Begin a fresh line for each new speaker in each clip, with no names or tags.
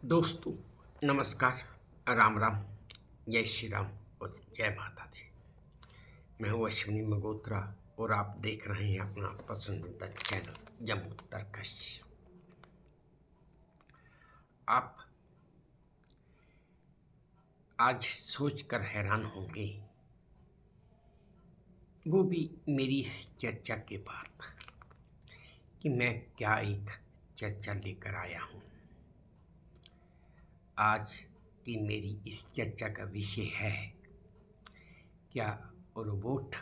दोस्तों, नमस्कार, राम राम, जय श्री राम और जय माता दी। मैं हूँ अश्विनी मगोत्रा और आप देख रहे हैं अपना पसंदीदा चैनल जम्मू तरकश। आप आज सोचकर हैरान होंगे, वो भी मेरी इस चर्चा के बाद, कि मैं क्या एक चर्चा लेकर आया हूँ। आज की मेरी इस चर्चा का विषय है, क्या रोबोट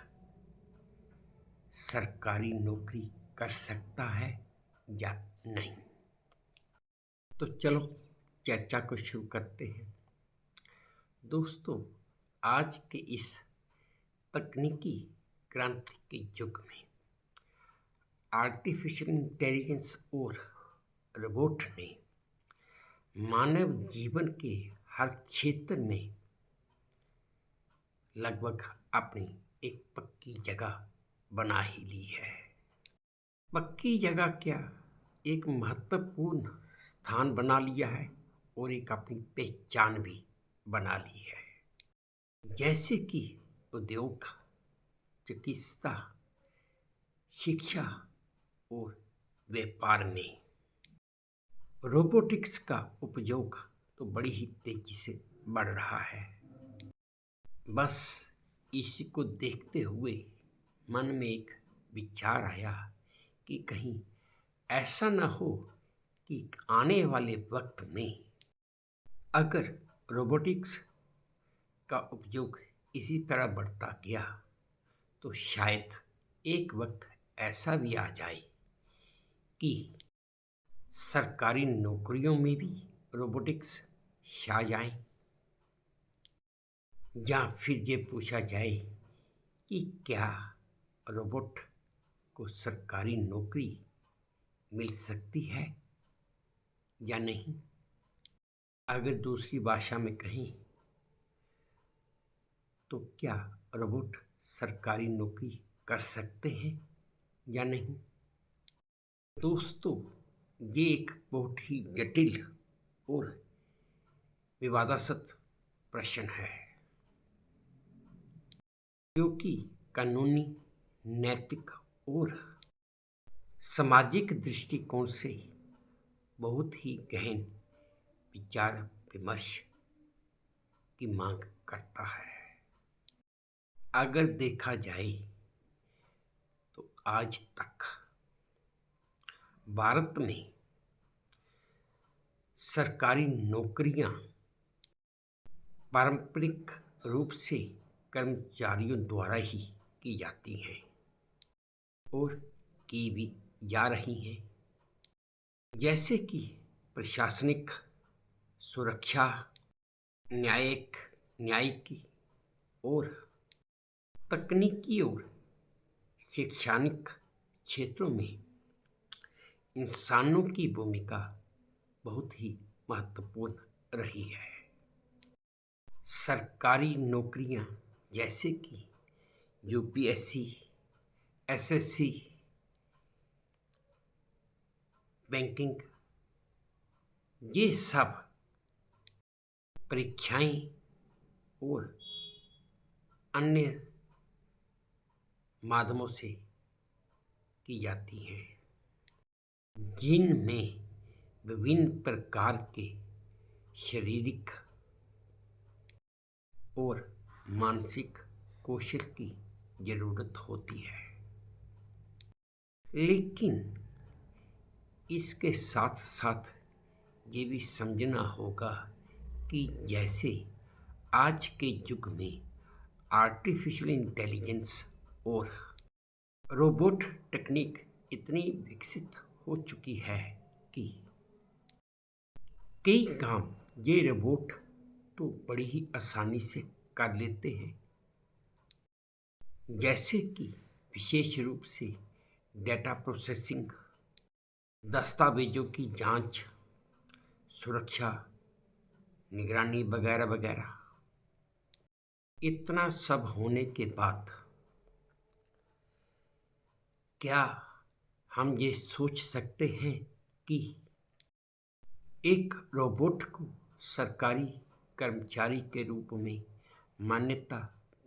सरकारी नौकरी कर सकता है या नहीं। तो चलो चर्चा को शुरू करते हैं। दोस्तों, आज के इस तकनीकी क्रांति के युग में आर्टिफिशियल इंटेलिजेंस और रोबोट ने मानव जीवन के हर क्षेत्र में लगभग अपनी एक पक्की जगह बना ही ली है। पक्की जगह क्या, एक महत्वपूर्ण स्थान बना लिया है और एक अपनी पहचान भी बना ली है। जैसे कि उद्योग, चिकित्सा, शिक्षा और व्यापार में रोबोटिक्स का उपयोग तो बड़ी ही तेजी से बढ़ रहा है। बस इसी को देखते हुए मन में एक विचार आया कि कहीं ऐसा न हो कि आने वाले वक्त में अगर रोबोटिक्स का उपयोग इसी तरह बढ़ता गया तो शायद एक वक्त ऐसा भी आ जाए कि सरकारी नौकरियों में भी रोबोटिक्स छा जाए। या फिर ये पूछा जाए कि क्या रोबोट को सरकारी नौकरी मिल सकती है या नहीं। अगर दूसरी भाषा में कहें तो क्या रोबोट सरकारी नौकरी कर सकते हैं या नहीं। दोस्तों, ये एक बहुत ही जटिल और विवादास्पद प्रश्न है, क्योंकि कानूनी, नैतिक और सामाजिक दृष्टिकोण से बहुत ही गहन विचार विमर्श की मांग करता है। अगर देखा जाए तो आज तक भारत में सरकारी नौकरियां पारंपरिक रूप से कर्मचारियों द्वारा ही की जाती हैं और की भी जा रही हैं, जैसे कि प्रशासनिक, सुरक्षा, न्यायिक और तकनीकी और शैक्षणिक क्षेत्रों में इंसानों की भूमिका बहुत ही महत्वपूर्ण रही है। सरकारी नौकरियां जैसे कि यूपीएससी, एसएससी, बैंकिंग, ये सब परीक्षाएं और अन्य माध्यमों से की जाती हैं, जिनमें विभिन्न प्रकार के शारीरिक और मानसिक कौशल की जरूरत होती है। लेकिन इसके साथ साथ ये भी समझना होगा कि जैसे आज के युग में आर्टिफिशियल इंटेलिजेंस और रोबोट टेक्निक इतनी विकसित हो चुकी है कि कई काम ये रोबोट तो बड़ी ही आसानी से कर लेते हैं, जैसे कि विशेष रूप से डेटा प्रोसेसिंग, दस्तावेजों की जांच, सुरक्षा, निगरानी वगैरह वगैरह। इतना सब होने के बाद क्या हम ये सोच सकते हैं कि एक रोबोट को सरकारी कर्मचारी के रूप में मान्यता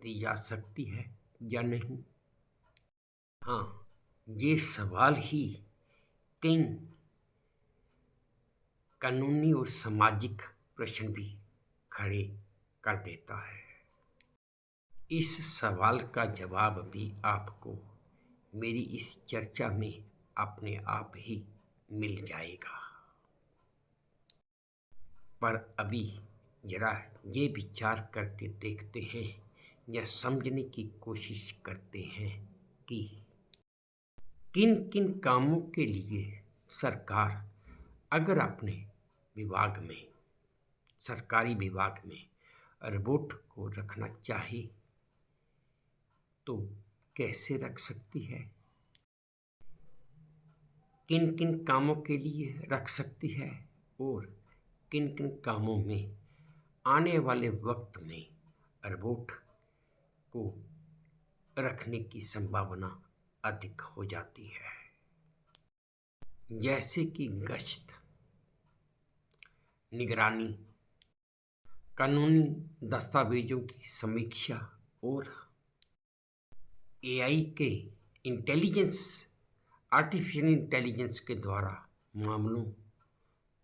दी जा सकती है या नहीं? हाँ, ये सवाल ही कई कानूनी और सामाजिक प्रश्न भी खड़े कर देता है। इस सवाल का जवाब भी आपको मेरी इस चर्चा में अपने आप ही मिल जाएगा। पर अभी जरा ये विचार करके देखते हैं या समझने की कोशिश करते हैं कि किन किन कामों के लिए सरकार अगर अपने विभाग में, सरकारी विभाग में रोबोट को रखना चाहे तो कैसे रख सकती है, किन किन कामों के लिए रख सकती है और किन किन कामों में आने वाले वक्त में रोबोट को रखने की संभावना अधिक हो जाती है। जैसे कि गश्त, निगरानी, कानूनी दस्तावेजों की समीक्षा और एआई के इंटेलिजेंस, आर्टिफिशियल इंटेलिजेंस के द्वारा मामलों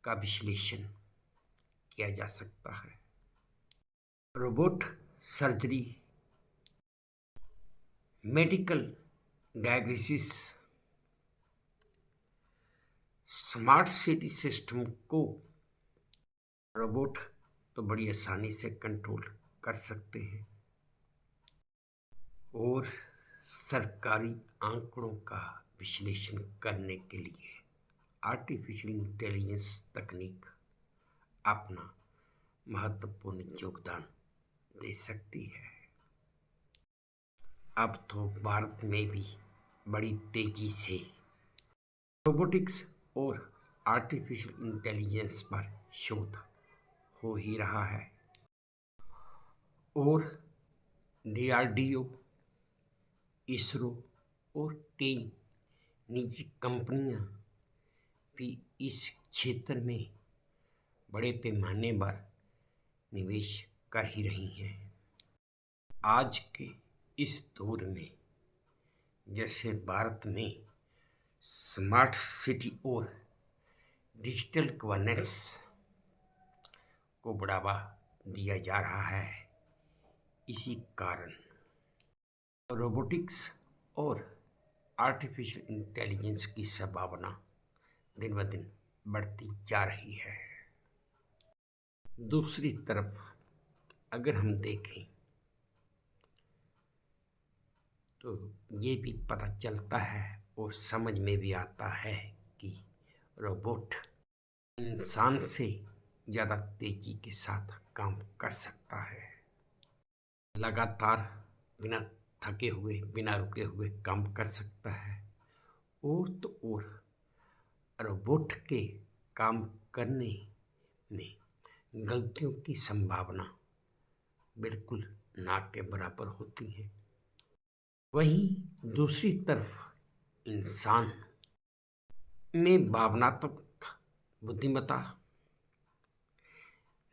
का विश्लेषण किया जा सकता है। Robot surgery, medical diagnosis, smart city system को रोबोट तो बड़ी आसानी से कंट्रोल कर सकते हैं और सरकारी आंकड़ों का विश्लेषण करने के लिए आर्टिफिशियल इंटेलिजेंस तकनीक अपना महत्वपूर्ण योगदान दे सकती है। अब तो भारत में भी बड़ी तेजी से रोबोटिक्स और आर्टिफिशियल इंटेलिजेंस पर शोध हो ही रहा है और डीआरडीओ, इसरो और कई निजी कंपनियां भी इस क्षेत्र में बड़े पैमाने पर निवेश कर ही रही हैं। आज के इस दौर में जैसे भारत में स्मार्ट सिटी और डिजिटल गवर्नेंस को बढ़ावा दिया जा रहा है, इसी कारण रोबोटिक्स और आर्टिफिशियल इंटेलिजेंस की संभावना दिन ब दिन बढ़ती जा रही है। दूसरी तरफ अगर हम देखें तो ये भी पता चलता है और समझ में भी आता है कि रोबोट इंसान से ज़्यादा तेजी के साथ काम कर सकता है, लगातार बिना थके हुए, बिना रुके हुए काम कर सकता है। और तो और रोबोट के काम करने में गलतियों की संभावना बिल्कुल ना के बराबर होती है। वहीं दूसरी तरफ इंसान में भावनात्मक बुद्धिमत्ता,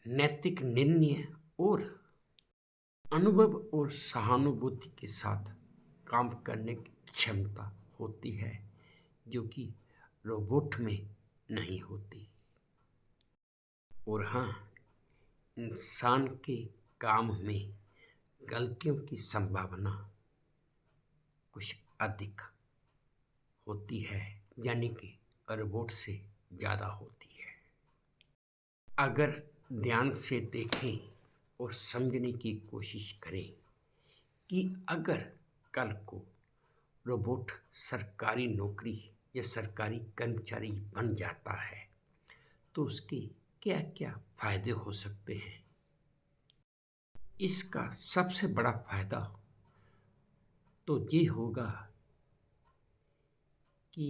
नैतिक निर्णय और अनुभव और सहानुभूति के साथ काम करने की क्षमता होती है, जो कि रोबोट में नहीं होती। और हाँ, इंसान के काम में गलतियों की संभावना कुछ अधिक होती है, यानी कि रोबोट से ज़्यादा होती है। अगर ध्यान से देखें और समझने की कोशिश करें कि अगर कल को रोबोट सरकारी नौकरी या सरकारी कर्मचारी बन जाता है तो उसके क्या क्या फायदे हो सकते हैं। इसका सबसे बड़ा फायदा तो ये होगा कि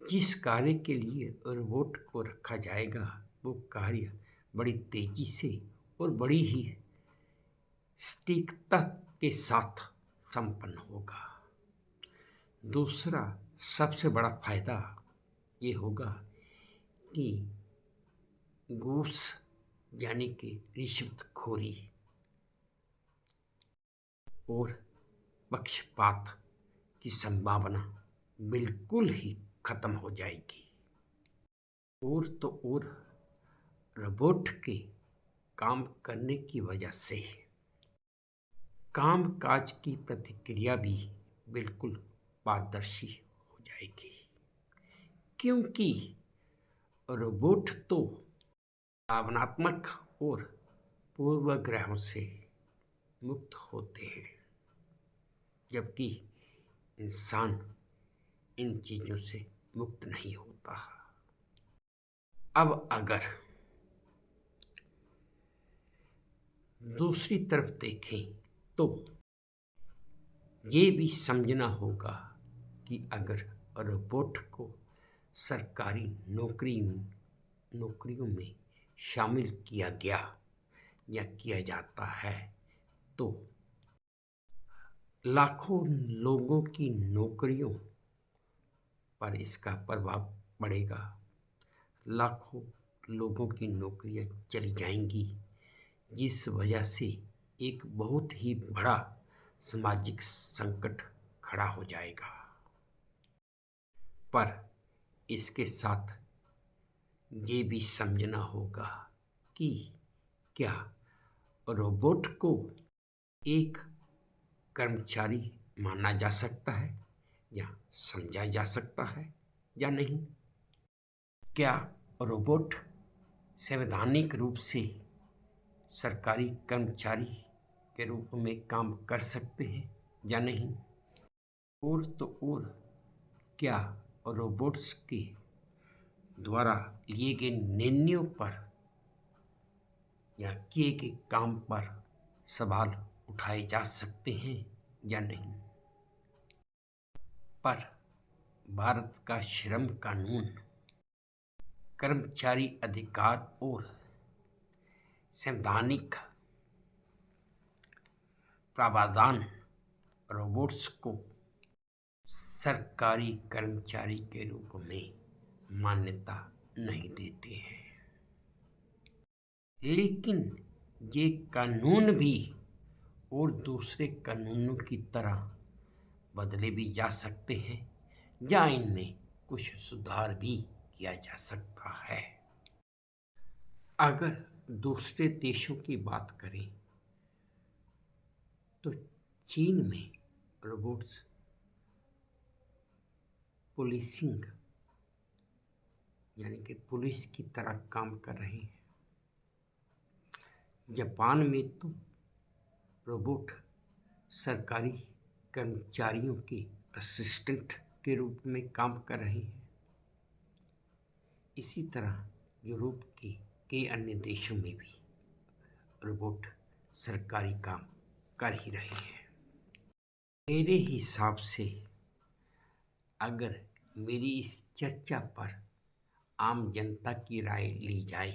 जिस कार्य के लिए रोबोट को रखा जाएगा वो कार्य बड़ी तेजी से और बड़ी ही सटीकता के साथ संपन्न होगा। दूसरा सबसे बड़ा फायदा ये होगा कि घूस यानी कि रिश्वतखोरी और पक्षपात की संभावना बिल्कुल ही खत्म हो जाएगी। और तो और रोबोट के काम करने की वजह से काम काज की प्रतिक्रिया भी बिल्कुल पारदर्शी हो जाएगी, क्योंकि रोबोट तो भावनात्मक और पूर्वाग्रहों से मुक्त होते हैं, जबकि इंसान इन चीज़ों से मुक्त नहीं होता। अब अगर दूसरी तरफ देखें तो ये भी समझना होगा कि अगर रोबोट को सरकारी नौकरियों में शामिल किया गया या किया जाता है तो लाखों लोगों की नौकरियों पर इसका प्रभाव पड़ेगा। लाखों लोगों की नौकरियां चली जाएंगी, जिस वजह से एक बहुत ही बड़ा सामाजिक संकट खड़ा हो जाएगा। पर इसके साथ ये भी समझना होगा कि क्या रोबोट को एक कर्मचारी माना जा सकता है या समझा जा सकता है या नहीं? क्या रोबोट संवैधानिक रूप से सरकारी कर्मचारी के रूप में काम कर सकते हैं या नहीं? और तो और क्या रोबोट्स के द्वारा लिए गए निर्णयों पर या किए गए काम पर सवाल उठाए जा सकते हैं या नहीं? पर भारत का श्रम कानून कर्मचारी अधिकार और संवैधानिक प्रावधान रोबोट्स को सरकारी कर्मचारी के रूप में मान्यता नहीं देते हैं। लेकिन ये कानून भी और दूसरे कानूनों की तरह बदले भी जा सकते हैं या इनमें कुछ सुधार भी किया जा सकता है। अगर दूसरे देशों की बात करें तो चीन में रोबोट्स पुलिसिंग यानी कि पुलिस की तरह काम कर रहे हैं। जापान में तो रोबोट सरकारी कर्मचारियों के असिस्टेंट के रूप में काम कर रहे हैं। इसी तरह यूरोप के कई अन्य देशों में भी रोबोट सरकारी काम कर ही रहे हैं। मेरे हिसाब से अगर मेरी इस चर्चा पर आम जनता की राय ली जाए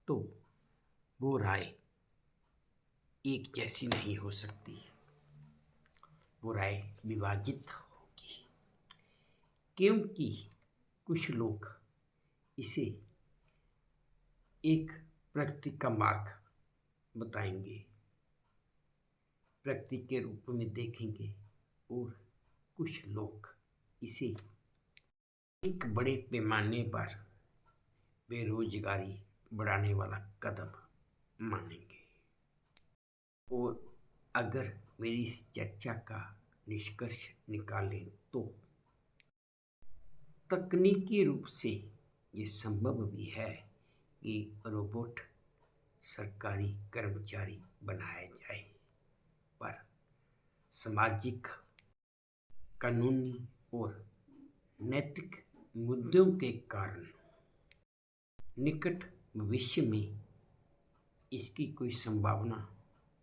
तो वो राय एक जैसी नहीं हो सकती, वो राय विभाजित होगी, क्योंकि कुछ लोग इसे एक प्रगति का मार्ग बताएंगे, प्रगति के रूप में देखेंगे, और कुछ लोग इसे एक बड़े पैमाने पर बेरोजगारी बढ़ाने वाला कदम मानेंगे। और अगर मेरी इस चर्चा का निष्कर्ष निकालें तो तकनीकी रूप से ये संभव भी है कि रोबोट सरकारी कर्मचारी बनाया जाए, पर सामाजिक, कानूनी और नैतिक मुद्दों के कारण निकट भविष्य में इसकी कोई संभावना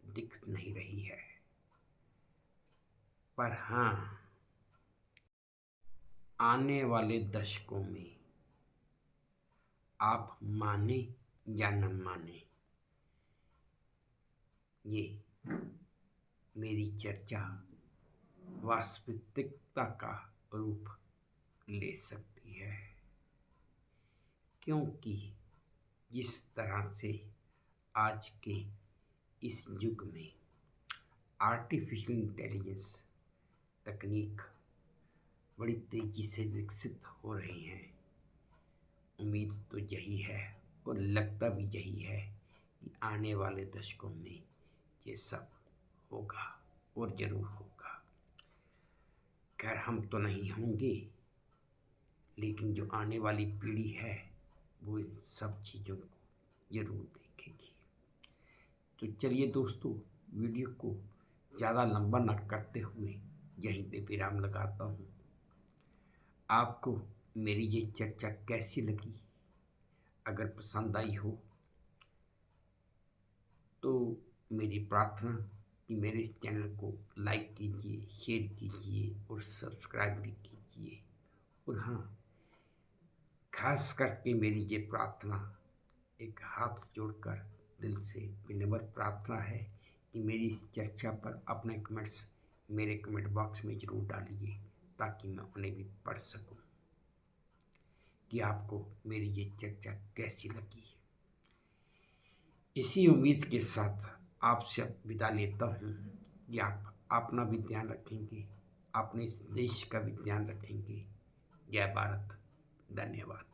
दिख नहीं रही है। पर हाँ, आने वाले दशकों में आप माने या न माने, ये मेरी चर्चा वास्तविकता का रूप ले सकती है, क्योंकि जिस तरह से आज के इस युग में आर्टिफिशियल इंटेलिजेंस तकनीक बड़ी तेजी से विकसित हो रही हैं, उम्मीद तो यही है और लगता भी यही है कि आने वाले दशकों में ये सब होगा और ज़रूर होगा। खैर हम तो नहीं होंगे, लेकिन जो आने वाली पीढ़ी है वो इन सब चीज़ों को ज़रूर देखेगी। तो चलिए दोस्तों, वीडियो को ज़्यादा लंबा न करते हुए यहीं पे विराम लगाता हूँ। आपको मेरी ये चर्चा कैसी लगी? अगर पसंद आई हो तो मेरी प्रार्थना कि मेरे इस चैनल को लाइक कीजिए, शेयर कीजिए और सब्सक्राइब भी कीजिए। और हाँ, खास करके मेरी ये प्रार्थना एक हाथ जोड़कर दिल से विनम्र प्रार्थना है कि मेरी इस चर्चा पर अपने कमेंट्स मेरे कमेंट बॉक्स में ज़रूर डालिए, ताकि मैं उन्हें भी पढ़ सकूं कि आपको मेरी ये चर्चा कैसी लगी। इसी उम्मीद के साथ आपसे विदा लेता हूँ कि आप अपना भी ध्यान रखेंगे, अपने इस देश का भी ध्यान रखेंगे। जय भारत, धन्यवाद।